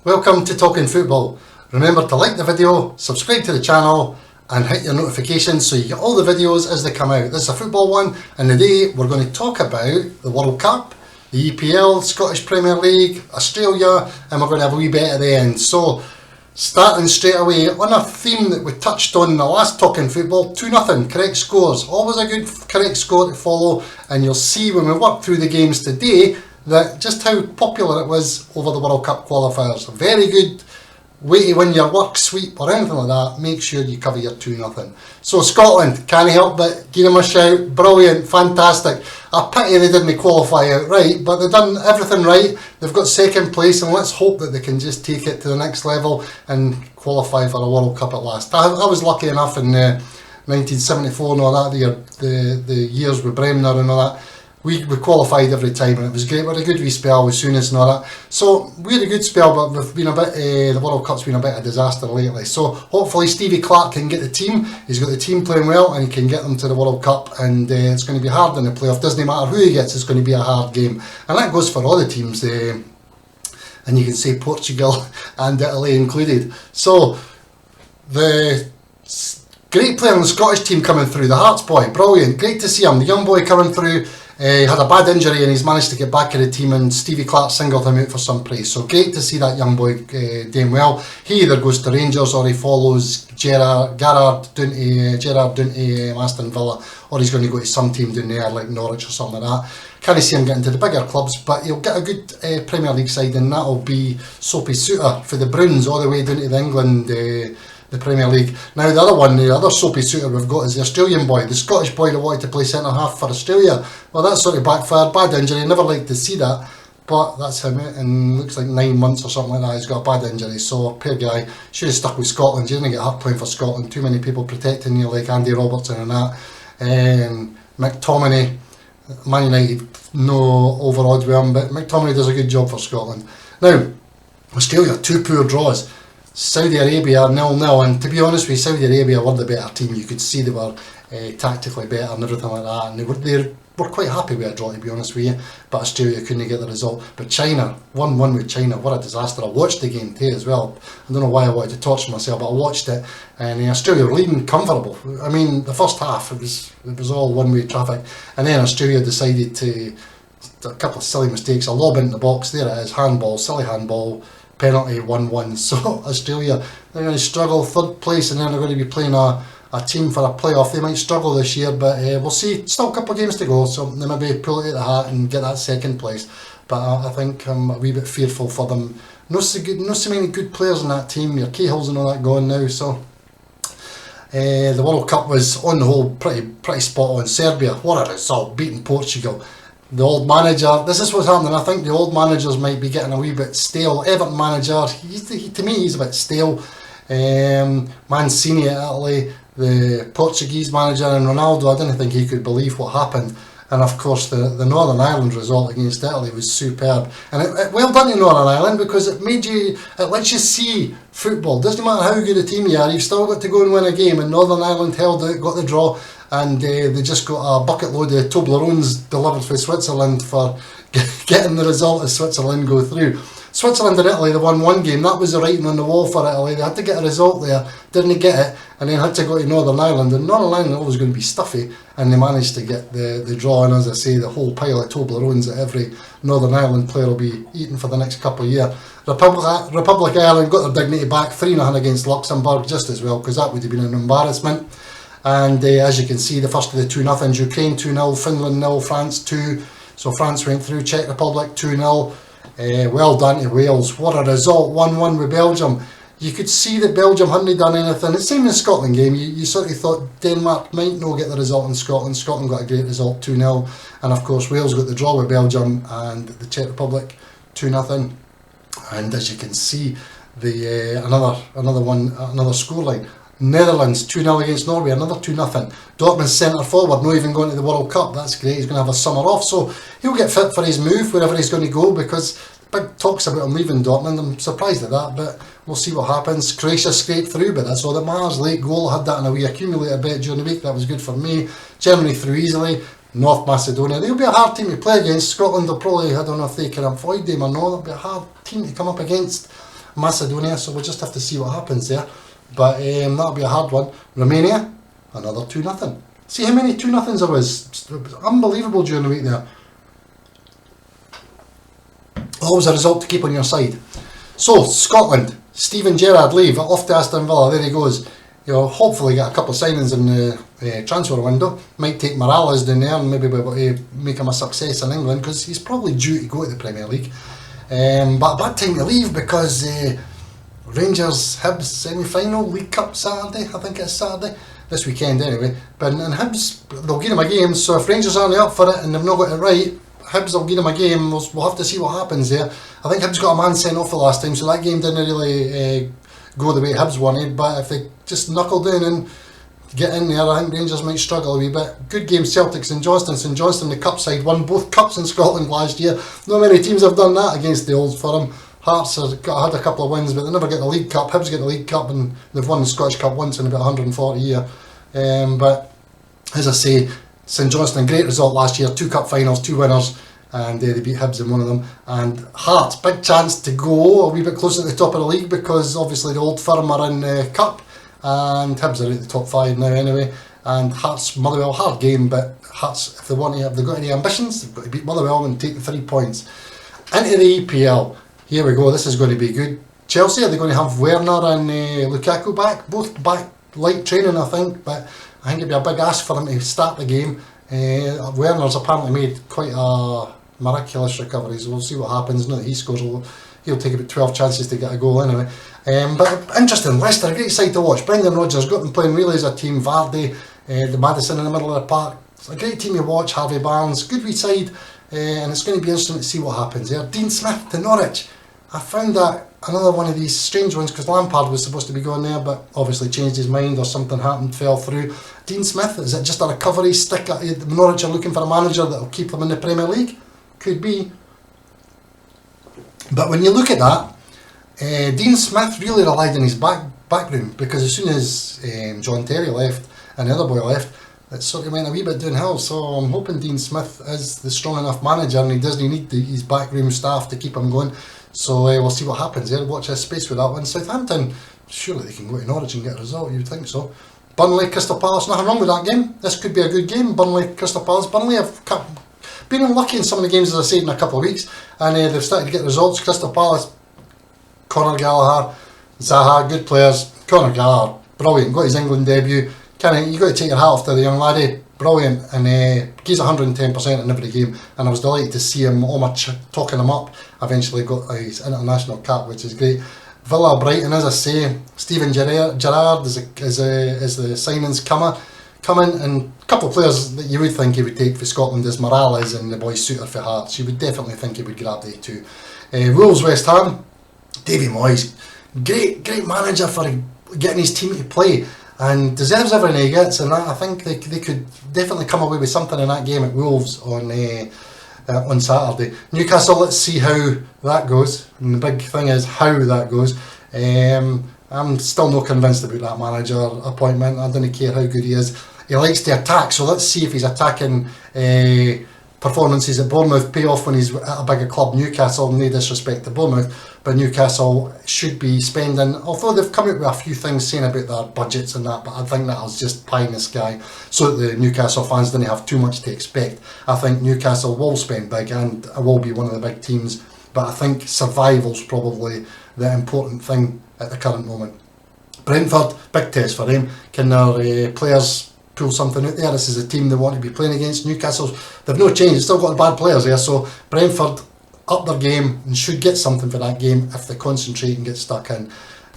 Welcome to Talking Football. Remember to like the video, subscribe to the channel and hit your notifications so you get all the videos as they come out. This is a football one, and today we're going to talk about the World Cup, the EPL, Scottish Premier League, Australia, and we're going to have a wee bit at the end. So starting straight away on a theme that we touched on in the last Talking Football, 2-0, correct scores. Always a good correct score to follow, and you'll see when we work through the games today that just how popular it was over the World Cup qualifiers. A very good way to win your work sweep or anything like that. Make sure you cover your 2-0. So Scotland, can't help but give them a shout. Brilliant, fantastic. A pity they didn't qualify outright, but they've done everything right. They've got second place, and let's hope that they can just take it to the next level and qualify for a World Cup at last. I was lucky enough in 1974 and all that, the years with Bremner and all that. We qualified every time, and it was great. We had a good wee spell with Souness and all that. So we had a good spell, but we've been a bit. The World Cup's been a bit of a disaster lately. So hopefully Stevie Clarke can get the team. He's got the team playing well, and he can get them to the World Cup. And it's going to be hard in the playoff. Doesn't matter who he gets. It's going to be a hard game, and that goes for all the teams. And you can say Portugal and Italy included. So the great player on the Scottish team coming through. The Hearts boy, brilliant. Great to see him. The young boy coming through. He had a bad injury and he's managed to get back in the team, and Stevie Clarke singled him out for some praise. So great to see that young boy doing well. He either goes to Rangers or he follows Gerrard down to Aston Villa, or he's going to go to some team down there like Norwich or something like that. Can't see him getting to the bigger clubs, but he'll get a good Premier League side, and that'll be Soapy Suitor for the Bruins all the way down to the England the Premier League. Now the other soapy suitor we've got is the Australian boy, the Scottish boy that wanted to play centre half for Australia. Well, that sort of backfired, bad injury, never liked to see that, but that's him, and looks like 9 months or something like that, he's got a bad injury. So poor guy, should have stuck with Scotland. You didn't get hurt playing for Scotland, too many people protecting you like Andy Robertson and that. McTominay, Man United, no overawed with him, but McTominay does a good job for Scotland. Now, Australia, 2 poor draws. Saudi Arabia 0-0, and to be honest with you, Saudi Arabia were the better team. You could see they were tactically better and everything like that, and they were quite happy with a draw, to be honest with you, but Australia couldn't get the result. But China, 1-1 with China, what a disaster. I watched the game too as well. I don't know why I wanted to torture myself, but I watched it, and Australia were leading comfortable. I mean, the first half, it was all one-way traffic, and then Australia decided to, a couple of silly mistakes, a lob into the box, there it is, handball, silly handball, penalty, 1-1. So Australia, they're going to struggle, third place, and then they're going to be playing a team for a playoff. They might struggle this year, but we'll see. Still a couple of games to go, so they maybe pull it out of the hat and get that second place. But I think I'm a wee bit fearful for them. Not so many good players in that team. Your Cahill's and all that going now. So the World Cup was on the whole pretty spot on. Serbia, what a result, beating Portugal. The old manager, this is what's happening. I think the old managers might be getting a wee bit stale. Everton manager, to me he's a bit stale. Mancini at Italy, the Portuguese manager, and Ronaldo, I didn't think he could believe what happened. And of course the Northern Ireland result against Italy was superb. And it well done to Northern Ireland, because it lets you see football. Doesn't matter how good a team you are, you've still got to go and win a game. And Northern Ireland held out, got the draw, and they just got a bucket load of Toblerones delivered for Switzerland for getting the result as Switzerland go through. Switzerland and Italy, they won one game. That was the writing on the wall for Italy. They had to get a result there, didn't get it, and then had to go to Northern Ireland. And Northern Ireland always going to be stuffy, and they managed to get the draw. And as I say, the whole pile of Toblerones that every Northern Ireland player will be eating for the next couple of years. Republic of Ireland got their dignity back, 3-0 against Luxembourg, just as well, because that would have been an embarrassment. And as you can see, the first of the 2-0, Ukraine 2-0, Finland 0, France 2. So France went through. Czech Republic 2-0. Well done to Wales. What a result, 1-1 with Belgium. You could see that Belgium hadn't done anything. It's the same in the Scotland game. You sort of thought Denmark might not get the result in Scotland. Scotland got a great result, 2-0. And of course Wales got the draw with Belgium, and the Czech Republic 2-0. And as you can see, another scoreline. Netherlands 2-0 against Norway, another 2-0. Dortmund's centre forward, not even going to the World Cup. That's great. He's going to have a summer off, so he'll get fit for his move wherever he's going to go, because big talks about him leaving Dortmund. I'm surprised at that, but we'll see what happens. Croatia scraped through, but that's all that matters. Late goal, I had that in a wee accumulator bet during the week. That was good for me. Germany through easily. North Macedonia, they'll be a hard team to play against. Scotland will probably, I don't know if they can avoid them or not. It'll be a hard team to come up against. Macedonia, so we'll just have to see what happens there. But that'll be a hard one. Romania, another 2-0. See how many 2-0s there was? It was unbelievable during the week there. Always a result to keep on your side. So, Scotland, Steven Gerrard leave off to Aston Villa, there he goes. He'll hopefully get a couple of signings in the transfer window. Might take Morales down there and maybe be able to make him a success in England, because he's probably due to go to the Premier League. But a bad time to leave, because Rangers Hibs semi-final, League Cup Saturday, I think it's Saturday, this weekend anyway. But in Hibs, they'll give him a game, so if Rangers aren't up for it and they've not got it right, Hibs will give him a game. We'll have to see what happens there. I think Hibs got a man sent off the last time, so that game didn't really go the way Hibs wanted, but if they just knuckle down and get in there, I think Rangers might struggle a wee bit. Good game, Celtic St Johnstone. St Johnstone, the cup side, won both cups in Scotland last year. Not many teams have done that against the Old Firm. Hearts had a couple of wins, but they never get the League Cup. Hibs get the League Cup, and they've won the Scottish Cup once in about 140 years. But as I say, St Johnstone, great result last year, 2 cup finals, 2 winners, and they beat Hibs in one of them. And Hearts, big chance to go a wee bit closer to the top of the league, because obviously the Old Firm are in the cup and Hibs are at the top 5 now anyway. And Hearts, Motherwell, hard game, but Hearts, if they've got any ambitions, they've got to beat Motherwell and take the 3 points. Into the EPL, here we go, this is going to be good. Chelsea, are they going to have Werner and Lukaku back? Both back light training, I think, but I think it'd be a big ask for them to start the game. Werner's apparently made quite a miraculous recovery, so we'll see what happens. Now that he scores, he'll take about 12 chances to get a goal anyway. But interesting, Leicester, a great side to watch. Brendan Rodgers got them playing really as a team. Vardy, the Madison in the middle of the park. It's a great team to watch. Harvey Barnes, good wee side, and it's going to be interesting to see what happens there. Dean Smith to Norwich. I found that another one of these strange ones, because Lampard was supposed to be going there, but obviously changed his mind or something happened, fell through. Dean Smith, is it just a recovery stick? Norwich are looking for a manager that will keep them in the Premier League? Could be. But when you look at that, Dean Smith really relied on his backroom, because as soon as John Terry left and the other boy left, it sort of went a wee bit downhill. So I'm hoping Dean Smith is the strong enough manager, and he doesn't need his backroom staff to keep him going. So we'll see what happens there. Watch his space with that one. Southampton, surely they can go to Norwich and get a result, you'd think so. Burnley, Crystal Palace, nothing wrong with that game. This could be a good game. Burnley, Crystal Palace. Burnley have been unlucky in some of the games, as I said, in a couple of weeks, and they've started to get results. Crystal Palace, Conor Gallagher, Zaha, good players. Conor Gallagher, brilliant, got his England debut. You got to take your hat off to the young laddie, brilliant, and he's 110% in every game, and I was delighted to see him, talking him up, eventually got his international cap, which is great. Villa, Brighton, as I say, Steven Gerrard is the signings coming, and a couple of players that you would think he would take for Scotland is Morales and the boy Suter for Hearts. You would definitely think he would grab the two. Wolves, West Ham, Davy Moyes, great manager for getting his team to play, and deserves everything he gets, and I think they could definitely come away with something in that game at Wolves on Saturday. Newcastle, let's see how that goes, and the big thing is how that goes. I'm still not convinced about that manager appointment. I don't care how good he is. He likes to attack, so let's see if his attacking performances at Bournemouth pay off when he's at a bigger club. Newcastle, no disrespect to Bournemouth, but Newcastle should be spending, although they've come out with a few things saying about their budgets and that, but I think that was just pie in the sky, so that the Newcastle fans didn't have too much to expect. I think Newcastle will spend big and will be one of the big teams, but I think survival's probably the important thing at the current moment. Brentford, big test for them. Can their players pull something out there? This is a team they want to be playing against. Newcastle, they've no change, they've still got the bad players there, so Brentford up their game and should get something for that game if they concentrate and get stuck in.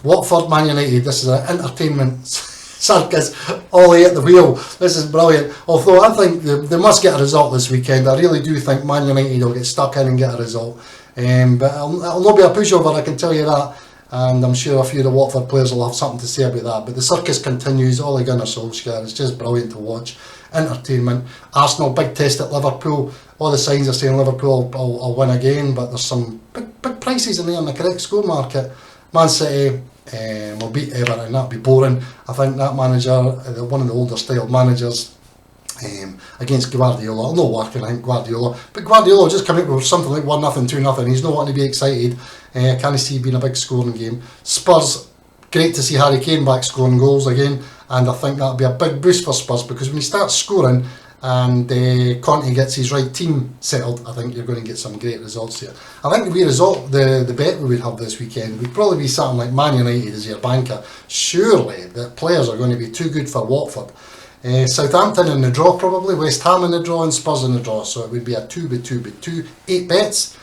Watford, Man United, this is an entertainment circus, Ollie at the wheel. This is brilliant. Although I think they must get a result this weekend. I really do think Man United will get stuck in and get a result. But it'll not be a pushover, I can tell you that. And I'm sure a few of the Watford players will have something to say about that. But the circus continues. Ole Gunnar Solskjaer, it's just brilliant to watch. Entertainment. Arsenal, big test at Liverpool. All the signs are saying Liverpool will win again, but there's some big prices in there in the correct score market. Man City will beat Everton, that'll be boring. I think that manager, one of the older style managers, against Guardiola. It'll not work, I think, Guardiola. But Guardiola will just come out with something like 1-0, 2-0. He's not wanting to be excited. I can't see it being a big scoring game. Spurs, great to see Harry Kane back scoring goals again. And I think that'll be a big boost for Spurs, because when he starts scoring and Conte gets his right team settled, I think you're going to get some great results here. I think the bet we would have this weekend would probably be something like Man United as your banker. Surely the players are going to be too good for Watford. Southampton in the draw probably, West Ham in the draw, and Spurs in the draw. So it would be a 2 8 bets.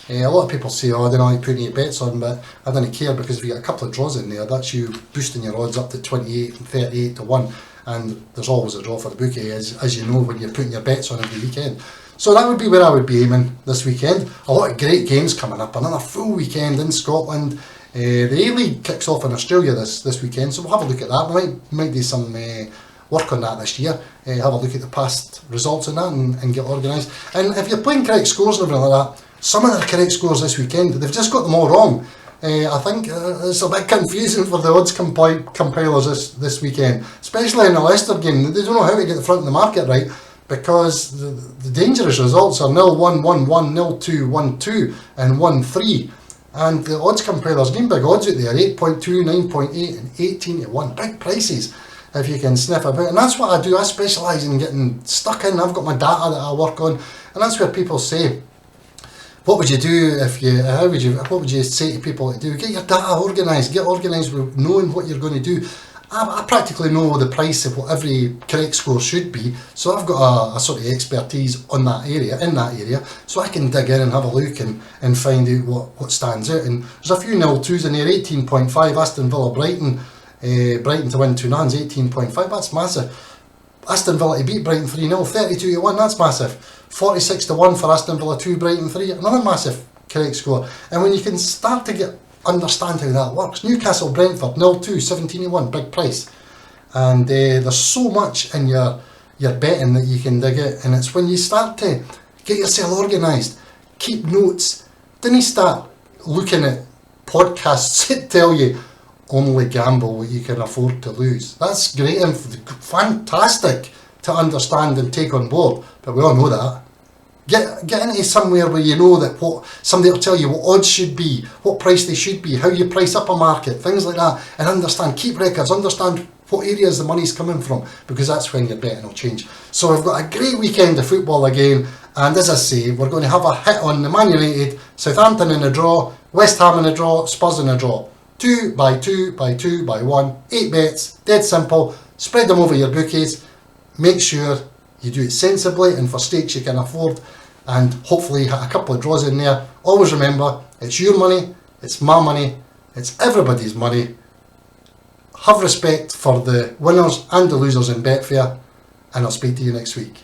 A lot of people say, oh, I don't like putting 8 bets on, but I don't care, because if you get a couple of draws in there, that's you boosting your odds up to 28 and 38 to 1. And there's always a draw for the bookie, as you know, when you're putting your bets on every weekend. So that would be where I would be aiming this weekend. A lot of great games coming up, another full weekend in Scotland. The A-League kicks off in Australia this weekend, so we'll have a look at that. We might do some work on that this year, have a look at the past results in that and get organised. And if you're playing correct scores and everything like that, some of the correct scores this weekend, they've just got them all wrong. I think it's a bit confusing for the odds compilers this weekend, especially in the Leicester game. They don't know how to get the front of the market right, because the dangerous results are 0-1, 1-1, 0-2, 1-2 and 1-3. And the odds compilers, game big odds out there, 8.2, 9.8 and 18 to 1. Big prices if you can sniff about. And that's what I do. I specialise in getting stuck in. I've got my data that I work on. And that's where people say, what would you do what would you say to people to do? Get your data organised. Get organised with knowing what you're going to do. I practically know the price of what every correct score should be, so I've got a sort of expertise in that area, so I can dig in and have a look and find out what stands out. And there's a few 0-2s in there. 18.5 Aston Villa Brighton, Brighton to win 2-0 is 18.5, that's massive. Aston Villa to beat Brighton 3-0, 32 to 1, that's massive. 46 to 1 for Aston Villa 2, Brighton 3, another massive correct score. And when you can start to understand how that works, Newcastle Brentford 0-2, 17 to 1, big price. And there's so much in your betting that you can dig out, and it's when you start to get yourself organised, keep notes, then you start looking at podcasts that tell you only gamble what you can afford to lose. That's great and fantastic to understand and take on board, but we all know that. Get into somewhere where you know that somebody will tell you what odds should be, what price they should be, how you price up a market, things like that, and understand, keep records, understand what areas the money's coming from, because that's when your betting will change. So we've got a great weekend of football again, and as I say, we're going to have a hit on the Man United, Southampton in the draw, West Ham in the draw, Spurs in the draw. 2 by 2 by 2 by 1, 8 bets, dead simple, spread them over your bookies, make sure you do it sensibly and for stakes you can afford, and hopefully hit a couple of draws in there. Always remember, it's your money, it's my money, it's everybody's money. Have respect for the winners and the losers in Betfair, and I'll speak to you next week.